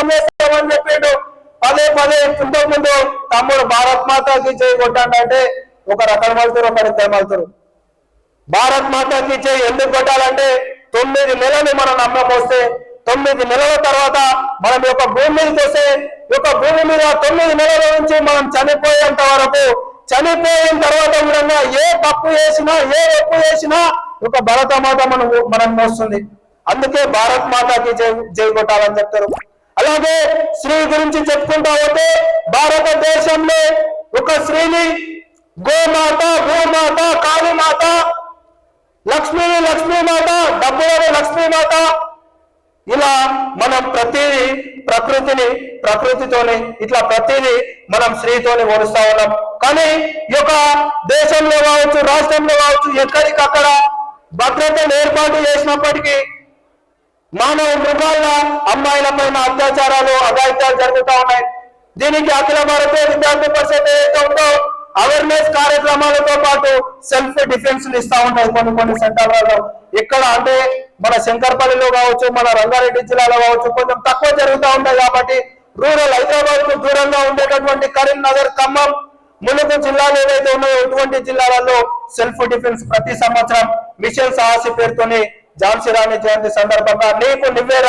యుద్ధం చేస్తామని చెప్పిండు పదే పదే. ఇంతకు ముందు తమ్ముడు భారత్ మాతాకి జై కొట్టాడంటే ఒక రకం మలుతురు, ఒక ఇద్దరు మలుతురు. భారత్ మాతాకి జై ఎందుకు కొట్టాలంటే 9 నెలలు మనం నమ్మకం వస్తే 9 నెలల తర్వాత మనం యొక్క భూమి మీదకి వస్తే యొక్క భూమి మీద 9 నెలల నుంచి మనం చనిపోయేంత వరకు, చనిపోయిన తర్వాత కూడా ఏ తప్పు చేసినా ఏ ఒప్పు చేసినా ఒక భరతమాత మనం మోస్తుంది. అందుకే భారత్ మాతాకి జై జై కొట్టాలని చెప్తారు. అలాగే స్త్రీ గురించి చెప్పుకుంటా పోతే భారతదేశంలో ఒక స్త్రీని గోమాత, భూమాత, కాళీమాత, లక్ష్మీమాత, డబ్బులని లక్ష్మీమాత, ఇలా మనం ప్రకృతితోని ఇట్లా ప్రతిదీ మనం స్త్రీతోని పోలుస్తా ఉన్నాం. కానీ ఈ యొక్క దేశంలో కావచ్చు, రాష్ట్రంలో కావచ్చు, ఎక్కడికక్కడ భద్రతను ఏర్పాటు చేసినప్పటికీ మానవ మృగాల అమ్మాయిల పైన అత్యాచారాలు, అఘాయిత్యాలు జరుగుతూ ఉన్నాయి. దీనికి అఖిల భారతీయ విద్యార్థి పరిషత్ ఏదైతే ఉందో అవేర్నెస్ కార్యక్రమాలతో పాటు సెల్ఫ్ డిఫెన్స్ ఇస్తా ఉంటాయి కొన్ని సెంటర్లలో. ఇక్కడ అంటే మన శంకర్పల్లిలో కావచ్చు, మన రంగారెడ్డి జిల్లాలో కావచ్చు కొంచెం తక్కువ జరుగుతూ ఉంటాయి. కాబట్టి రూరల్ హైదరాబాద్ కు దూరంగా ఉండేటటువంటి కరీంనగర్, ఖమ్మం, ములుగు జిల్లాలు ఏవైతే ఉన్నాయో ఇటువంటి జిల్లాలలో సెల్ఫ్ డిఫెన్స్ ప్రతి సంవత్సరం మిషన్ సాహసి పేరుతోని ఝాన్సీ రాణి జయంతి సందర్భంగా నీకు నువ్వే